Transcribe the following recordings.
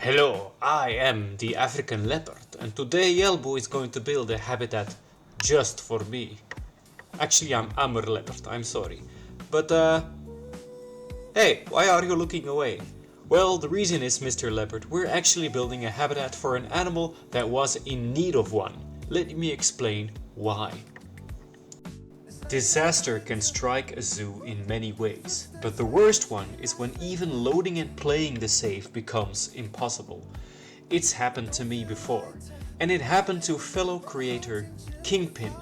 Hello, I am the African leopard, and today Jelboo is going to build a habitat just for me. Actually, I'm a leopard, I'm sorry. But, hey, why are you looking away? Well, the reason is, Mr. Leopard, we're actually building a habitat for an animal that was in need of one. Let me explain why. Disaster can strike a zoo in many ways, but the worst one is when even loading and playing the save becomes impossible. It's happened to me before, and it happened to fellow creator Kingpin.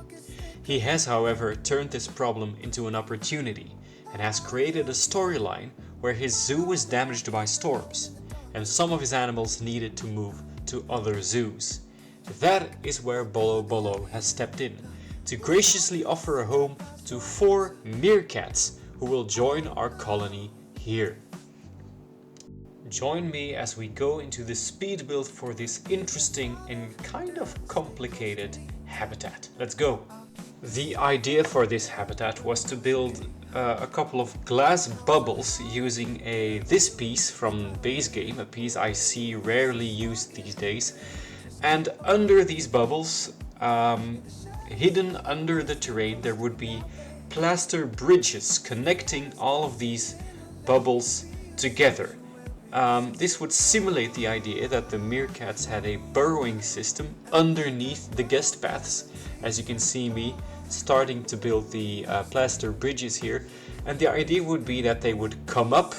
He has, however, turned this problem into an opportunity and has created a storyline where his zoo was damaged by storms, and some of his animals needed to move to other zoos. That is where BOLLO has stepped in to graciously offer a home to 4 meerkats who will join our colony here. Join me as we go into the speed build for this interesting and kind of complicated habitat. Let's go! The idea for this habitat was to build a couple of glass bubbles using this piece from base game, a piece I see rarely used these days. And under these bubbles, hidden under the terrain, there would be plaster bridges connecting all of these bubbles together. This would simulate the idea that the meerkats had a burrowing system underneath the guest paths. As you can see me starting to build the plaster bridges here, and the idea would be that they would come up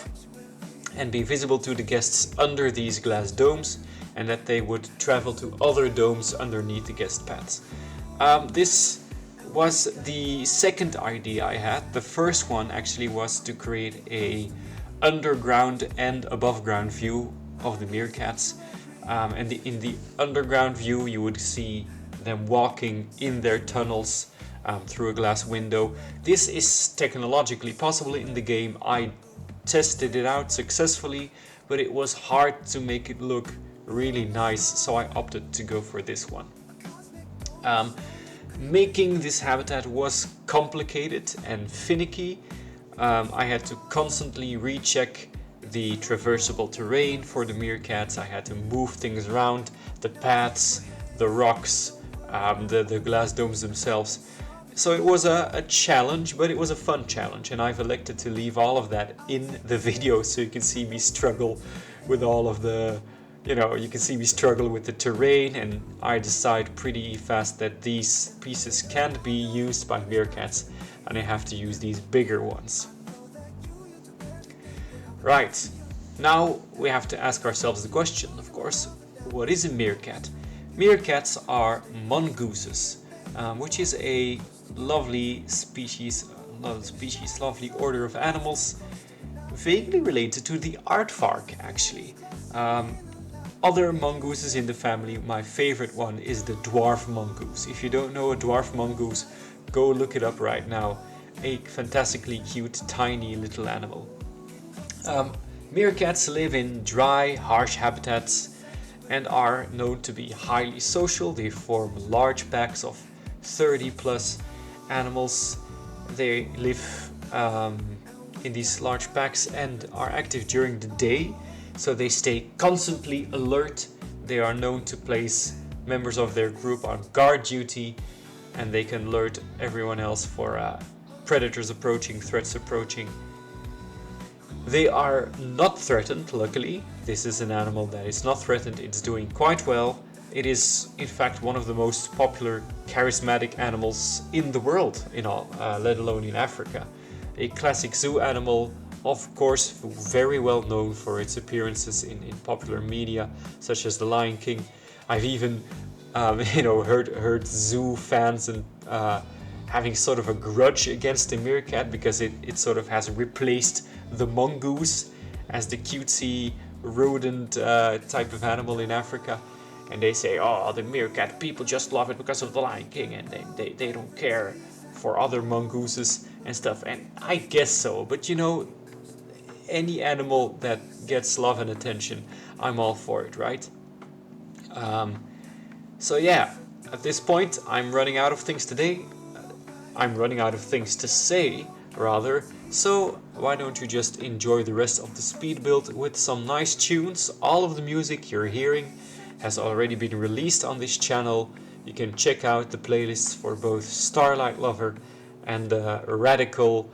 and be visible to the guests under these glass domes, and that they would travel to other domes underneath the guest paths. This was the second idea I had. The first one actually was to create a underground and above ground view of the meerkats. And in the underground view you would see them walking in their tunnels through a glass window. This is technologically possible in the game. I tested it out successfully, but it was hard to make it look really nice, so I opted to go for this one. Making this habitat was complicated and finicky. I had to constantly recheck the traversable terrain for the meerkats. I had to move things around, the paths, the rocks, the glass domes themselves. So it was a challenge, but it was a fun challenge, and I've elected to leave all of that in the video so you can see me struggle with all of the you can see me struggle with the terrain, and I decide pretty fast that these pieces can't be used by meerkats and I have to use these bigger ones. Right, now we have to ask ourselves the question, of course, what is a meerkat? Meerkats are mongooses, which is a lovely species, lovely order of animals, vaguely related to the aardvark actually. Other mongooses in the family, my favorite one is the dwarf mongoose. If you don't know a dwarf mongoose, go look it up right now. A fantastically cute, tiny little animal. Meerkats live in dry, harsh habitats and are known to be highly social. They form large packs of 30 plus animals. They live in these large packs and are active during the day. So they stay constantly alert. They are known to place members of their group on guard duty, and they can alert everyone else for predators approaching, threats approaching. They are not threatened, luckily. This is an animal that is not threatened. It's doing quite well. It is, in fact, one of the most popular, charismatic animals in the world, let alone in Africa. A classic zoo animal, of course, very well known for its appearances in popular media, such as The Lion King. I've even, heard zoo fans and having sort of a grudge against the meerkat because it sort of has replaced the mongoose as the cutesy rodent type of animal in Africa. And they say, oh, the meerkat, people just love it because of The Lion King, and they don't care for other mongooses and stuff. And I guess so, but any animal that gets love and attention, I'm all for it, right? So yeah, at this point I'm running out of things to say, rather, So why don't you just enjoy the rest of the speed build with some nice tunes. All of the music you're hearing has already been released on this channel. You can check out the playlists for both Starlight Lover and Radical,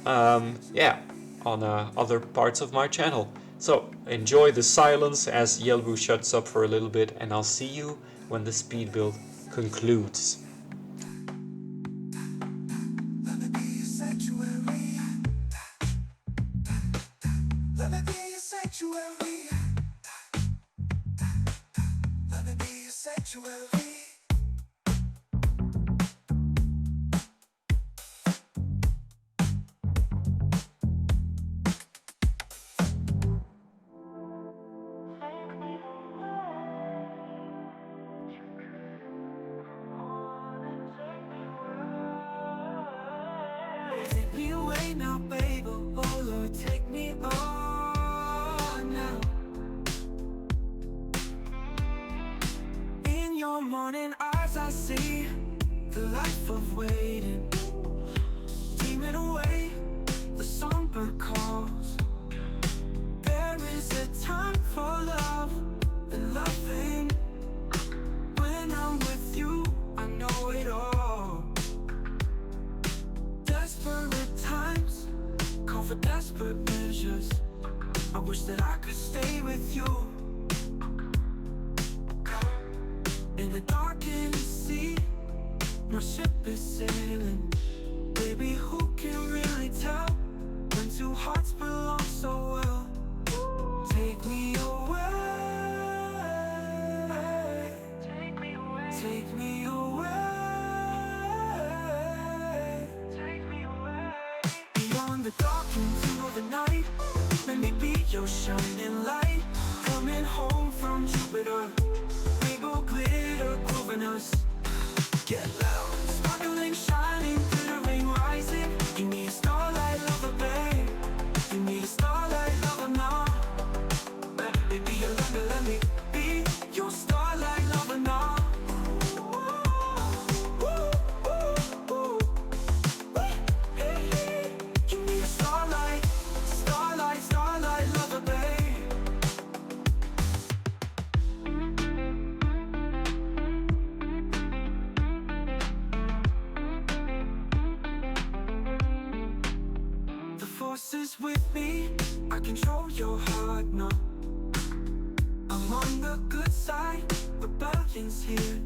yeah, on other parts of my channel. So enjoy the silence as Jelboo shuts up for a little bit, and I'll see you when the speed build concludes. Let me be your sanctuary. Let me be your sanctuary. Let me be your sanctuary. Take me away now, baby. Oh Lord, take me on now. In your morning eyes, I see the life of waiting, dreaming away the songbird calls. There is a time for love and loving. When I'm with you, I know it all. Desperate times call for desperate measures. I wish that I could stay with you. In the dark in the sea, my ship is sailing. Baby, who can really tell when two hearts belong so well? Take me away. Take me away. Take me away. Take me away. Beyond the dark into the night, let me be your shining light. Coming home from Jupiter, rainbow glitter grooving us. Get loud, sparkling, shining, glittering, rising. You need a starlight lover, babe. You need a starlight lover now. Let me be your lover, let me be your starlight lover now. Hey, hey. You need a starlight, starlight, starlight lover, babe. The force is with me, I control your heart now. I'm on the good side, rebellion's here.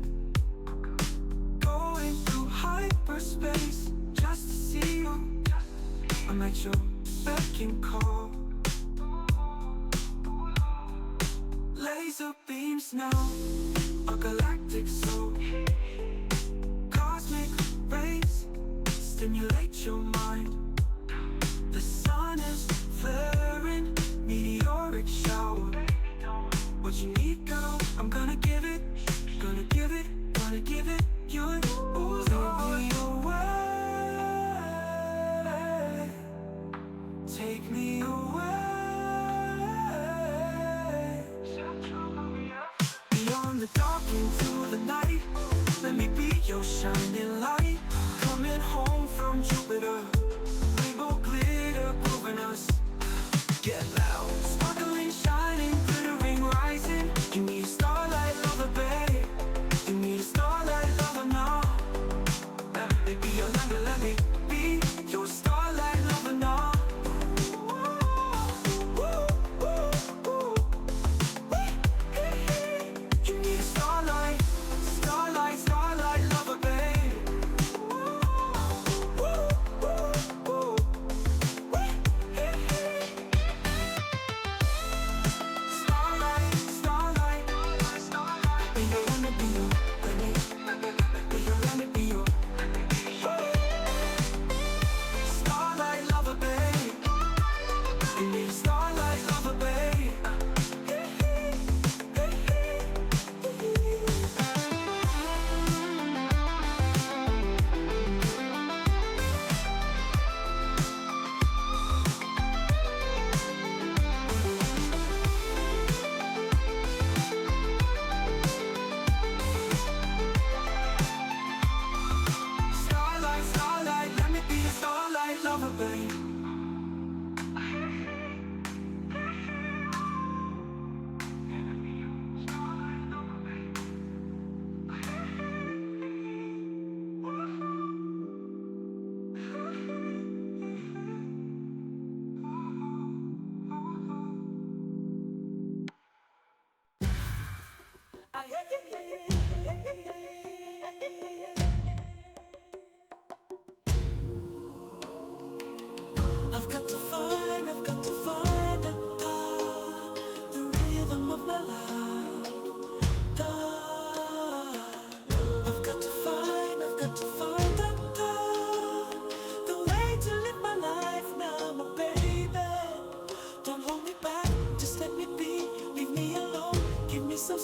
Going through hyperspace just to see you. I'm at your beck and call. Laser beams now, a galactic soul. Cosmic rays stimulate your mind. The sun is flaring, meteoric shower. What you need, girl, I'm gonna give it, gonna give it, gonna give it. You and ooh, take me away. Beyond the dark into the night, let me be your shining light. Coming home from Jupiter, rainbow glitter grooving us. Get loud, sparkling, shining, glittering, rising. You need a starlight lover, babe. You need a starlight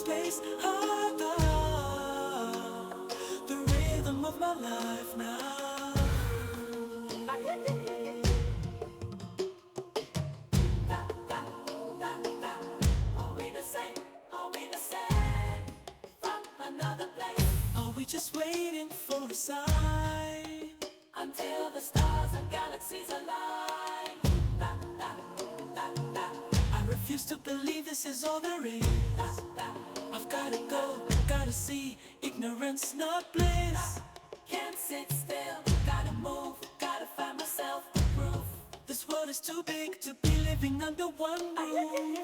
space. The rhythm of my life now. Are we the same? Are we the same? From another place? Are we just waiting for a sign? Until the stars and galaxies align. I refuse to believe this is all there is. I've gotta go, gotta see. Ignorance, not bliss. Can't sit still, gotta move. Gotta find myself the proof. This world is too big to be living under one roof.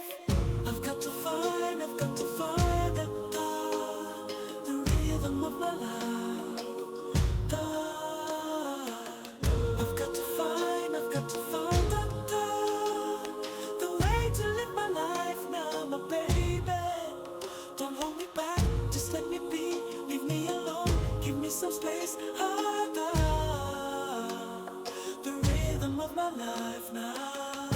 I've got to find the rhythm of my life. I've got to find the way to live my life now, my baby. Don't hold me back, just let me be. Leave me alone, give me some space. The rhythm of my life now.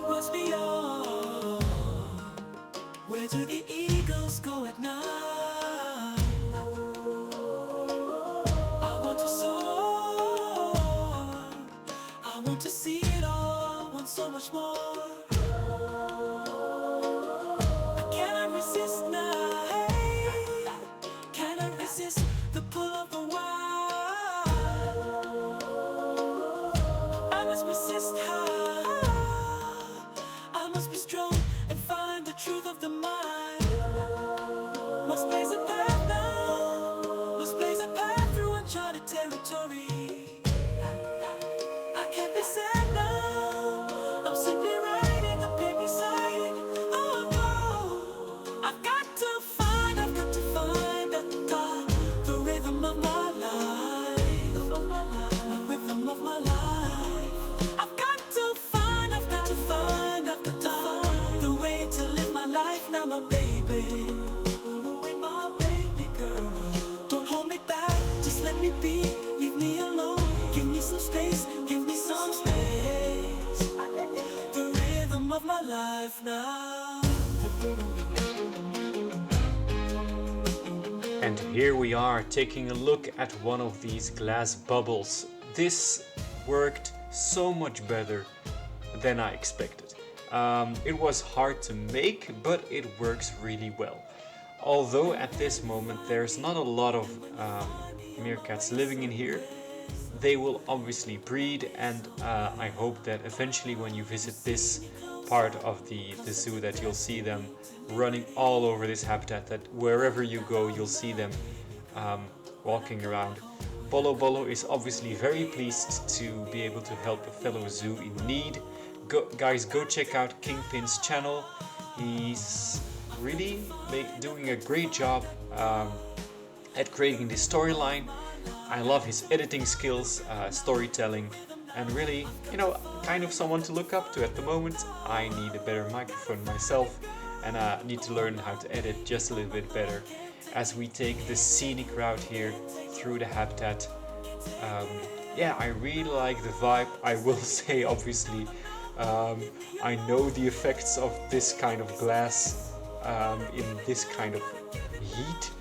What's beyond? Where do the eagles go at night? I want to soar, I want to see it all, want so much more. I cannot resist now, hey. Cannot resist the pull of the wild. I must persist high, I must be strong and find the truth of the mind. Must blaze a path now, must blaze a path through uncharted territory. I can't be sad now, I'm simply riding a pig beside it. Oh no, I've got to find the rhythm of my life, the rhythm of my life. I've got to find the way to live my life now, my baby. My baby girl. Don't hold me back, just let me be. Leave me alone, give me some space, give me some space. The rhythm of my life now. And here we are taking a look at one of these glass bubbles. This worked so much better than I expected. It was hard to make, but it works really well. Although at this moment there's not a lot of meerkats living in here, they will obviously breed, and I hope that eventually when you visit this part of the zoo that you'll see them running all over this habitat, that wherever you go you'll see them walking around. BOLLO is obviously very pleased to be able to help a fellow zoo in need. Guys, go check out Kingpin's channel. He's really doing a great job at creating this storyline. I love his editing skills, storytelling, and really, you know, kind of someone to look up to at the moment. I need a better microphone myself, and I need to learn how to edit just a little bit better as we take the scenic route here through the habitat. Yeah, I really like the vibe. I will say, obviously, I know the effects of this kind of glass in this kind of heat,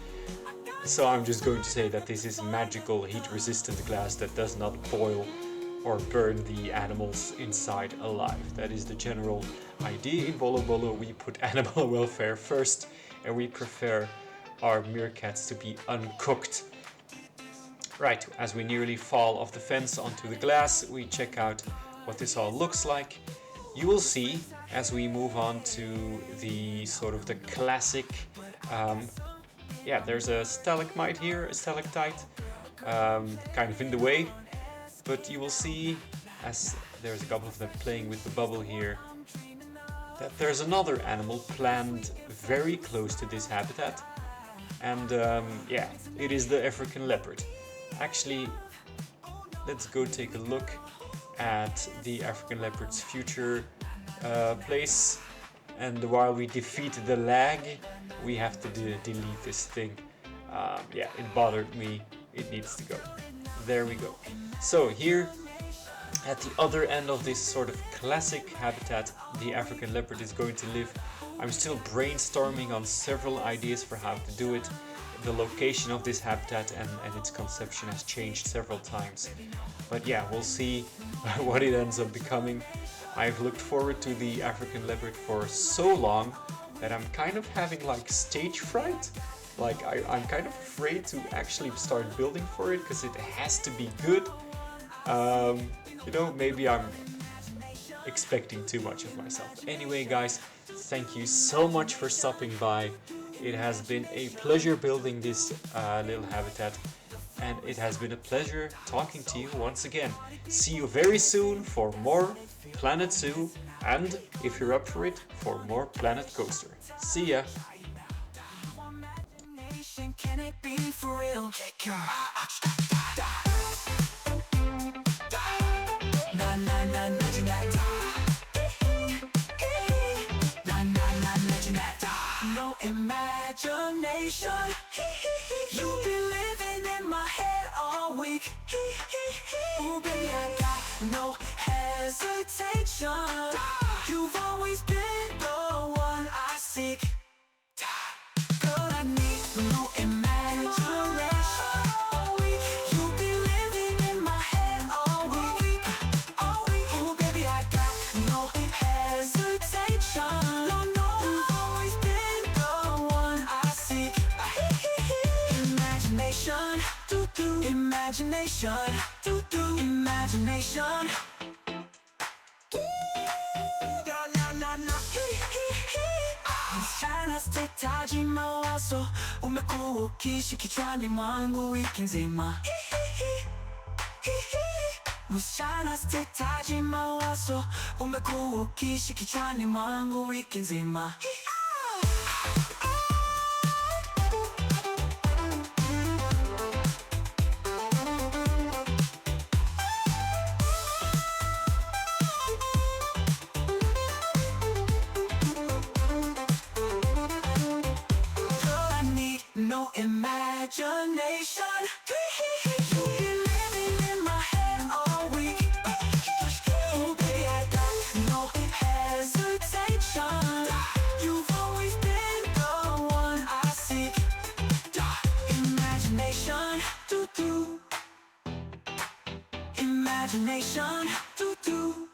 so I'm just going to say that this is magical heat-resistant glass that does not boil or burn the animals inside alive. That is the general idea in BOLLO. We put animal welfare first, and we prefer our meerkats to be uncooked. Right, as we nearly fall off the fence onto the glass, we check out what this all looks like. You will see as we move on to the sort of the classic, yeah, there's a stalagmite here, a stalactite, kind of in the way, but you will see, as there's a couple of them playing with the bubble here, that there's another animal planned very close to this habitat, and yeah, it is the African leopard. Actually, let's go take a look at the African leopard's future place, and while we defeat the lag, we have to delete this thing. Yeah, it bothered me, it needs to go. There we go. So here At the other end of this sort of classic habitat the African leopard is going to live, I'm still brainstorming on several ideas for how to do it. The location of this habitat and its conception has changed several times. But yeah, we'll see what it ends up becoming. I've looked forward to the African leopard for so long that I'm kind of having like stage fright. Like I'm kind of afraid to actually start building for it because it has to be good. You know, maybe I'm expecting too much of myself. Anyway, guys, thank you so much for stopping by. It has been a pleasure building this little habitat, and it has been a pleasure talking to you once again. See you very soon for more Planet Zoo, and if you're up for it, for more Planet Coaster. See ya! Can it be for real? Na na na na no imagination. You've been living in my head all week. Ooh, baby, I got no hesitation. You've always been the one I seek. Girl, I need no imagination. You've been living in my head all week. Ooh, baby, I got no hesitation. No, no, you've always been the one I seek. Imagination, do-do. Imagination, do-do. Imagination. Msichana sitahitaji mawazo, umekuwa ukiishi kichwani mwangu wiki nzima. Msichana sitahitaji mawazo, umekuwa ukiishi kichwani mwangu wiki nzima. No imagination. You've been living in my head all week. Oh, baby, I got no hesitation. You've always been the one I seek. Imagination, do-do. Imagination, do-do.